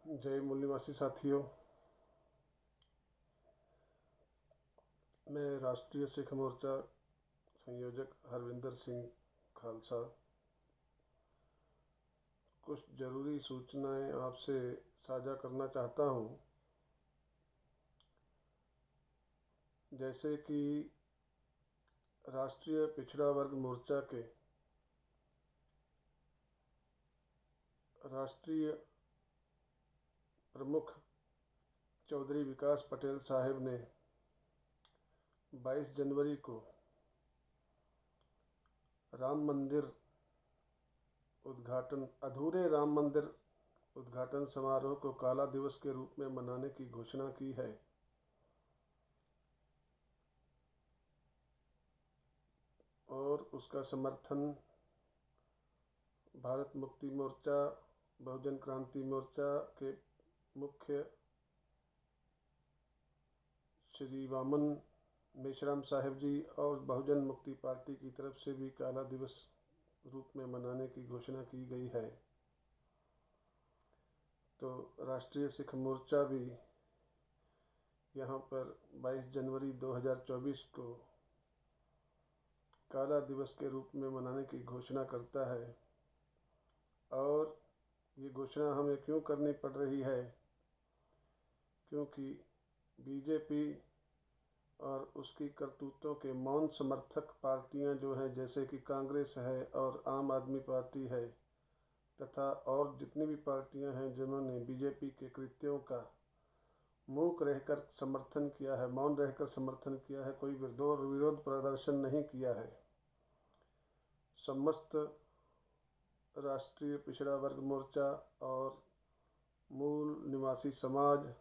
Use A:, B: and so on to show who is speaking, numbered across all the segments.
A: जय मूल्यवासी साथियों, मैं राष्ट्रीय सिख मोर्चा संयोजक हरविंदर सिंह खालसा कुछ ज़रूरी सूचनाएं आपसे साझा करना चाहता हूं। जैसे कि राष्ट्रीय पिछड़ा वर्ग मोर्चा के राष्ट्रीय प्रमुख चौधरी विकास पटेल साहब ने 22 जनवरी को राम मंदिर उद्घाटन अधूरे राम मंदिर उद्घाटन समारोह को काला दिवस के रूप में मनाने की घोषणा की है। और उसका समर्थन भारत मुक्ति मोर्चा, बहुजन क्रांति मोर्चा के मुख्य श्री वामन मेश्राम साहब जी और बहुजन मुक्ति पार्टी की तरफ से भी काला दिवस रूप में मनाने की घोषणा की गई है। तो राष्ट्रीय सिख मोर्चा भी यहाँ पर 22 जनवरी 2024 को काला दिवस के रूप में मनाने की घोषणा करता है। और ये घोषणा हमें क्यों करनी पड़ रही है? क्योंकि बीजेपी और उसकी करतूतों के मौन समर्थक पार्टियां जो हैं, जैसे कि कांग्रेस है और आम आदमी पार्टी है, तथा और जितनी भी पार्टियां हैं जिन्होंने बीजेपी के कृत्यों का मूक रहकर समर्थन किया है, मौन रहकर समर्थन किया है, कोई विरोध प्रदर्शन नहीं किया है, समस्त राष्ट्रीय पिछड़ा वर्ग मोर्चा और मूल निवासी समाज,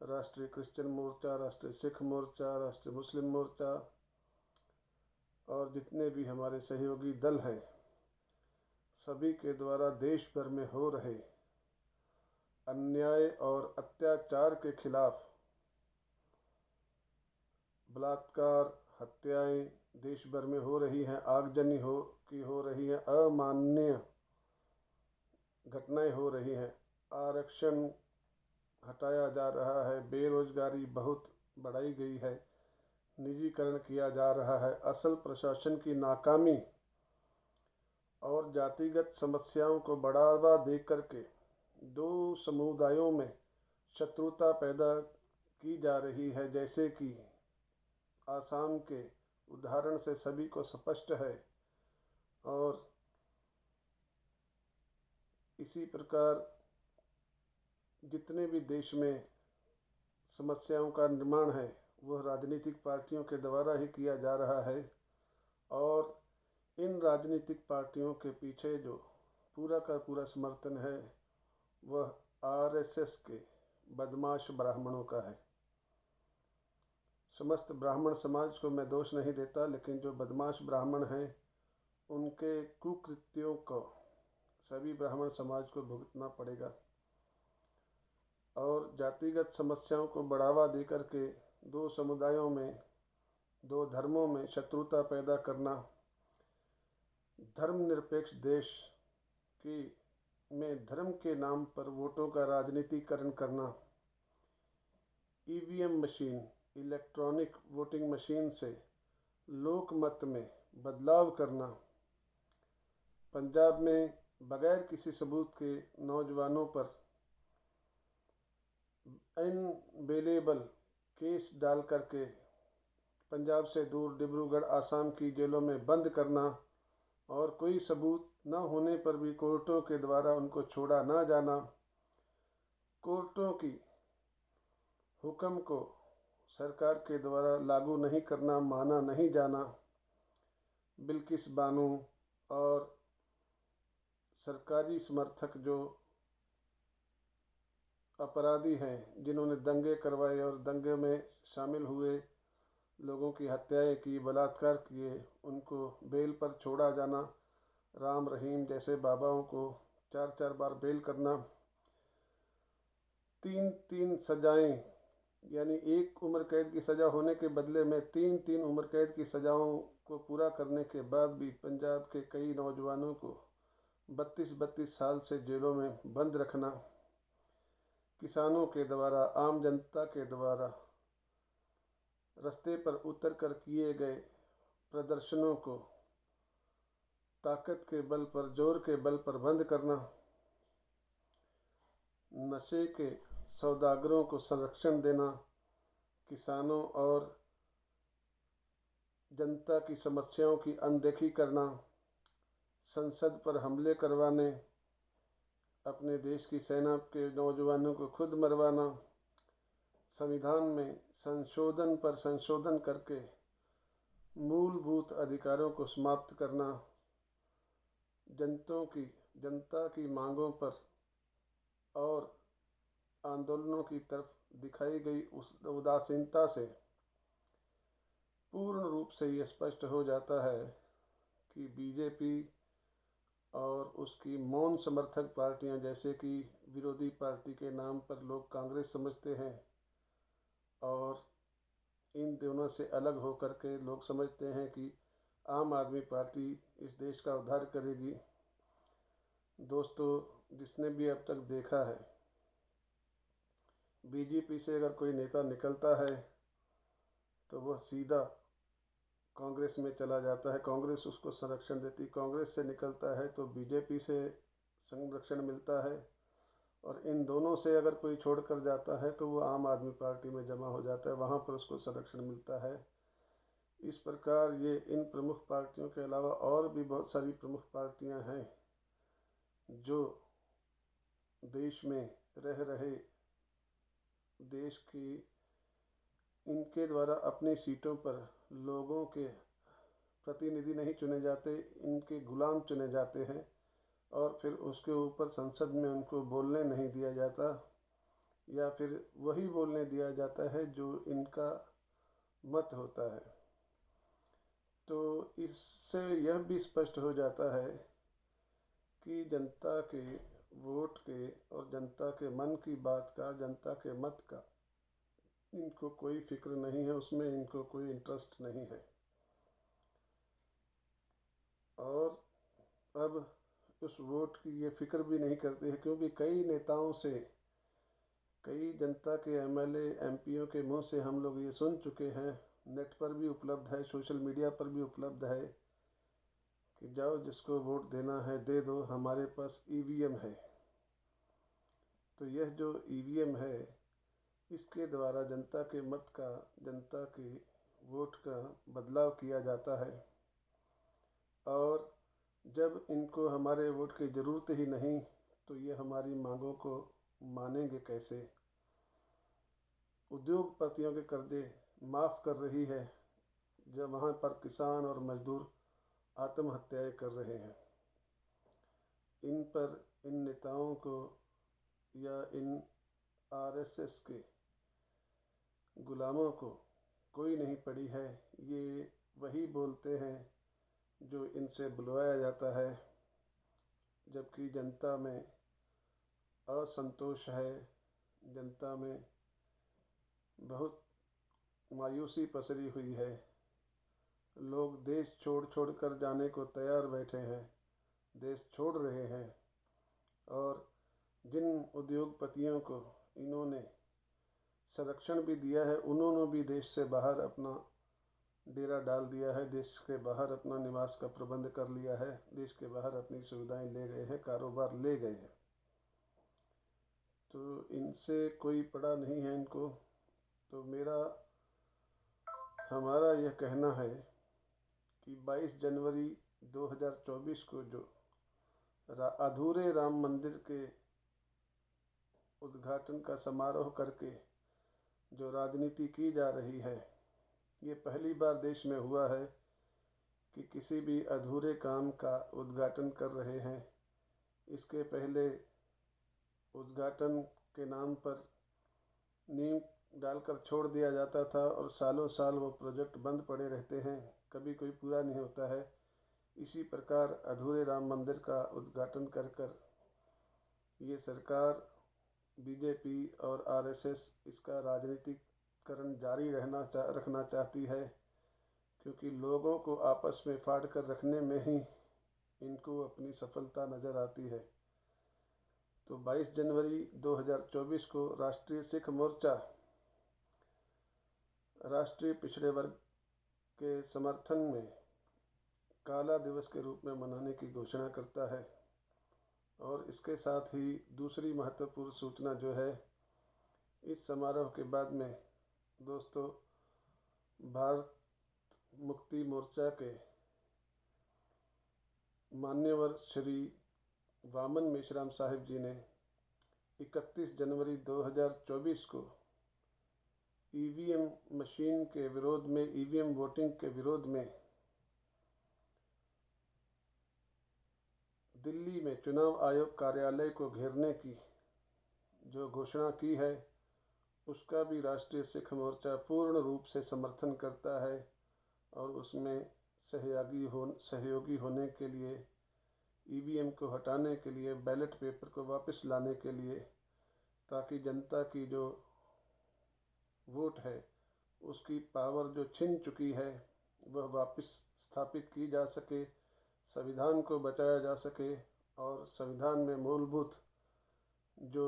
A: राष्ट्रीय क्रिश्चियन मोर्चा, राष्ट्रीय सिख मोर्चा, राष्ट्रीय मुस्लिम मोर्चा और जितने भी हमारे सहयोगी दल हैं, सभी के द्वारा देश भर में हो रहे अन्याय और अत्याचार के खिलाफ, बलात्कार, हत्याएं देश भर में हो रही हैं, आगजनी हो रही है, अमाननीय घटनाएं हो रही हैं, आरक्षण हटाया जा रहा है, बेरोजगारी बहुत बढ़ाई गई है, निजीकरण किया जा रहा है, असल प्रशासन की नाकामी और जातिगत समस्याओं को बढ़ावा दे करके दो समुदायों में शत्रुता पैदा की जा रही है। जैसे कि आसाम के उदाहरण से सभी को स्पष्ट है। और इसी प्रकार जितने भी देश में समस्याओं का निर्माण है वह राजनीतिक पार्टियों के द्वारा ही किया जा रहा है। और इन राजनीतिक पार्टियों के पीछे जो पूरा का पूरा समर्थन है वह आरएसएस के बदमाश ब्राह्मणों का है। समस्त ब्राह्मण समाज को मैं दोष नहीं देता, लेकिन जो बदमाश ब्राह्मण हैं उनके कुकृत्यों को सभी ब्राह्मण समाज को भुगतना पड़ेगा। और जातिगत समस्याओं को बढ़ावा दे करके दो समुदायों में, दो धर्मों में शत्रुता पैदा करना, धर्मनिरपेक्ष देश की में धर्म के नाम पर वोटों का राजनीतिकरण करना, EVM machine, electronic voting machine से लोकमत में बदलाव करना, पंजाब में बगैर किसी सबूत के नौजवानों पर अनबेलेबल केस डाल करके पंजाब से दूर डिब्रूगढ़, आसाम की जेलों में बंद करना और कोई सबूत न होने पर भी कोर्टों के द्वारा उनको छोड़ा ना जाना, कोर्टों की हुक्म को सरकार के द्वारा लागू नहीं करना, माना नहीं जाना, बिल्किस बानो और सरकारी समर्थक जो अपराधी हैं जिन्होंने दंगे करवाए और दंगे में शामिल हुए, लोगों की हत्याएं की, बलात्कार किए, उनको बेल पर छोड़ा जाना, राम रहीम जैसे बाबाओं को 4-4 बार बेल करना, 3-3 सजाएं, यानी एक उम्र कैद की सज़ा होने के बदले में 3-3 उम्र कैद की सज़ाओं को पूरा करने के बाद भी पंजाब के कई नौजवानों को 32-32 साल से जेलों में बंद रखना, किसानों के द्वारा, आम जनता के द्वारा रास्ते पर उतर कर किए गए प्रदर्शनों को ताकत के बल पर, जोर के बल पर बंद करना, नशे के सौदागरों को संरक्षण देना, किसानों और जनता की समस्याओं की अनदेखी करना, संसद पर हमले करवाने, अपने देश की सेना के नौजवानों को खुद मरवाना, संविधान में संशोधन पर संशोधन करके मूलभूत अधिकारों को समाप्त करना, जनता की मांगों पर और आंदोलनों की तरफ दिखाई गई उस उदासीनता से पूर्ण रूप से ये स्पष्ट हो जाता है कि बीजेपी और उसकी मौन समर्थक पार्टियां, जैसे कि विरोधी पार्टी के नाम पर लोग कांग्रेस समझते हैं, और इन दोनों से अलग होकर के लोग समझते हैं कि आम आदमी पार्टी इस देश का उद्धार करेगी। दोस्तों, जिसने भी अब तक देखा है, बीजेपी से अगर कोई नेता निकलता है तो वह सीधा कांग्रेस में चला जाता है, कांग्रेस उसको संरक्षण देती। कांग्रेस से निकलता है तो बीजेपी से संरक्षण मिलता है, और इन दोनों से अगर कोई छोड़ कर जाता है तो वो आम आदमी पार्टी में जमा हो जाता है, वहाँ पर उसको संरक्षण मिलता है। इस प्रकार ये इन प्रमुख पार्टियों के अलावा और भी बहुत सारी प्रमुख पार्टियां हैं जो देश में रह रहे देश की, इनके द्वारा अपनी सीटों पर लोगों के प्रतिनिधि नहीं चुने जाते, इनके गुलाम चुने जाते हैं, और फिर उसके ऊपर संसद में उनको बोलने नहीं दिया जाता, या फिर वही बोलने दिया जाता है जो इनका मत होता है। तो इससे यह भी स्पष्ट हो जाता है कि जनता के वोट के और जनता के मन की बात का, जनता के मत का इनको कोई फिक्र नहीं है, उसमें इनको कोई इंटरेस्ट नहीं है। और अब उस वोट की ये फिक्र भी नहीं करते हैं, क्योंकि कई नेताओं से, कई जनता के एमएलए एमपीओ के मुंह से हम लोग ये सुन चुके हैं, नेट पर भी उपलब्ध है, सोशल मीडिया पर भी उपलब्ध है, कि जाओ जिसको वोट देना है दे दो, हमारे पास ईवीएम है। तो यह जो ईवीएम है, इसके द्वारा जनता के मत का, जनता के वोट का बदलाव किया जाता है, और जब इनको हमारे वोट की ज़रूरत ही नहीं तो ये हमारी मांगों को मानेंगे कैसे। उद्योगपतियों के कर्जे माफ़ कर रही है, जब वहाँ पर किसान और मजदूर आत्महत्याएं कर रहे हैं। इन पर, इन नेताओं को या इन आरएसएस के गुलामों को कोई नहीं पड़ी है। ये वही बोलते हैं जो इनसे बुलवाया जाता है, जबकि जनता में असंतोष है, जनता में बहुत मायूसी पसरी हुई है। लोग देश छोड़ छोड़ कर जाने को तैयार बैठे हैं, देश छोड़ रहे हैं, और जिन उद्योगपतियों को इन्होंने संरक्षण भी दिया है, उन्होंने भी देश से बाहर अपना डेरा डाल दिया है, देश के बाहर अपना निवास का प्रबंध कर लिया है, देश के बाहर अपनी सुविधाएं ले गए हैं, कारोबार ले गए हैं। तो इनसे कोई पड़ा नहीं है इनको। तो हमारा यह कहना है कि 22 जनवरी 2024 को जो अधूरे राम मंदिर के उद्घाटन का समारोह करके जो राजनीति की जा रही है, ये पहली बार देश में हुआ है कि किसी भी अधूरे काम का उद्घाटन कर रहे हैं। इसके पहले उद्घाटन के नाम पर नींव डालकर छोड़ दिया जाता था, और सालों साल वो प्रोजेक्ट बंद पड़े रहते हैं, कभी कोई पूरा नहीं होता है। इसी प्रकार अधूरे राम मंदिर का उद्घाटन कर कर ये सरकार, बीजेपी और आरएसएस इसका राजनीतिकरण जारी रखना चाहती है, क्योंकि लोगों को आपस में फाड़ कर रखने में ही इनको अपनी सफलता नज़र आती है। तो 22 जनवरी 2024 को राष्ट्रीय सिख मोर्चा राष्ट्रीय पिछड़े वर्ग के समर्थन में काला दिवस के रूप में मनाने की घोषणा करता है। और इसके साथ ही दूसरी महत्वपूर्ण सूचना जो है, इस समारोह के बाद में दोस्तों भारत मुक्ति मोर्चा के मान्यवर श्री वामन मेश्राम साहिब जी ने 31 जनवरी 2024 को ईवीएम मशीन के विरोध में, ईवीएम वोटिंग के विरोध में दिल्ली में चुनाव आयोग कार्यालय को घेरने की जो घोषणा की है, उसका भी राष्ट्रीय सिख मोर्चा पूर्ण रूप से समर्थन करता है और उसमें सहयोगी होने के लिए, ईवीएम को हटाने के लिए, बैलेट पेपर को वापस लाने के लिए, ताकि जनता की जो वोट है उसकी पावर जो छिन चुकी है वह वापस स्थापित की जा सके, संविधान को बचाया जा सके और संविधान में मूलभूत जो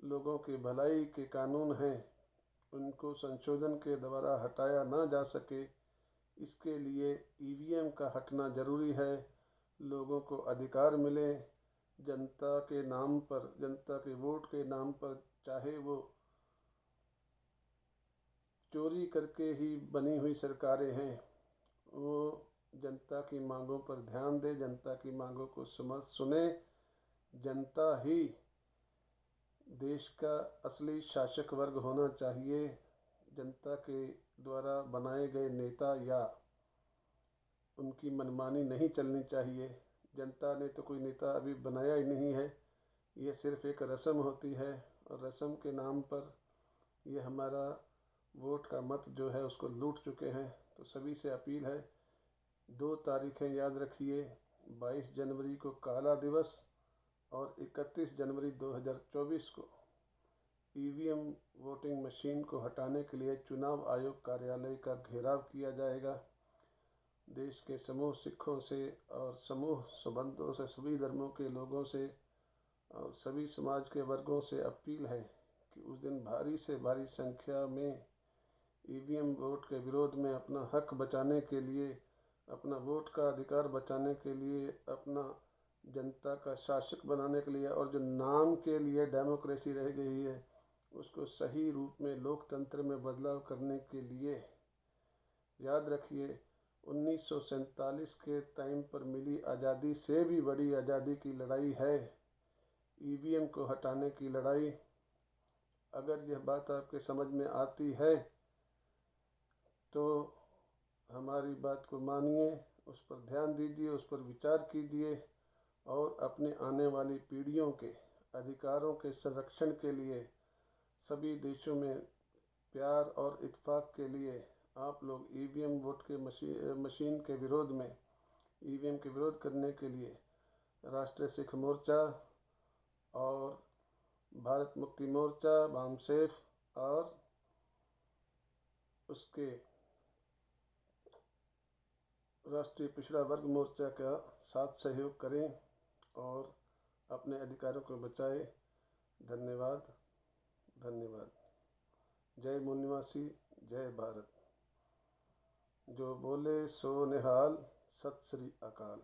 A: लोगों की भलाई के कानून हैं उनको संशोधन के द्वारा हटाया ना जा सके, इसके लिए ईवीएम का हटना ज़रूरी है। लोगों को अधिकार मिले जनता के नाम पर, जनता के वोट के नाम पर, चाहे वो चोरी करके ही बनी हुई सरकारें हैं, वो जनता की मांगों पर ध्यान दे, जनता की मांगों को सुने। जनता ही देश का असली शासक वर्ग होना चाहिए। जनता के द्वारा बनाए गए नेता या उनकी मनमानी नहीं चलनी चाहिए। जनता ने तो कोई नेता अभी बनाया ही नहीं है, ये सिर्फ एक रस्म होती है और रस्म के नाम पर ये हमारा वोट का मत जो है उसको लूट चुके हैं। तो सभी से अपील है, 2 तारीखें याद रखिए, 22 जनवरी को काला दिवस और 31 जनवरी 2024 को ईवीएम वोटिंग मशीन को हटाने के लिए चुनाव आयोग कार्यालय का घेराव किया जाएगा। देश के समूह सिखों से और समूह संबंधों से, सभी धर्मों के लोगों से और सभी समाज के वर्गों से अपील है कि उस दिन भारी से भारी संख्या में ईवीएम वोट के विरोध में अपना हक बचाने के लिए, अपना वोट का अधिकार बचाने के लिए, अपना जनता का शासक बनाने के लिए और जो नाम के लिए डेमोक्रेसी रह गई है उसको सही रूप में लोकतंत्र में बदलाव करने के लिए याद रखिए 1947 के टाइम पर मिली आज़ादी से भी बड़ी आज़ादी की लड़ाई है ईवीएम को हटाने की लड़ाई। अगर यह बात आपके समझ में आती है तो हमारी बात को मानिए, उस पर ध्यान दीजिए, उस पर विचार कीजिए और अपने आने वाली पीढ़ियों के अधिकारों के संरक्षण के लिए, सभी देशों में प्यार और इत्तेफाक के लिए आप लोग ईवीएम वोट के मशीन के विरोध में, ईवीएम के विरोध करने के लिए राष्ट्रीय सिख मोर्चा और भारत मुक्ति मोर्चा, वामसेफ और उसके राष्ट्रीय पिछड़ा वर्ग मोर्चा का साथ सहयोग करें और अपने अधिकारों को बचाएं। धन्यवाद, धन्यवाद। जय मूल निवासी, जय भारत। जो बोले सो निहाल, सत श्री अकाल।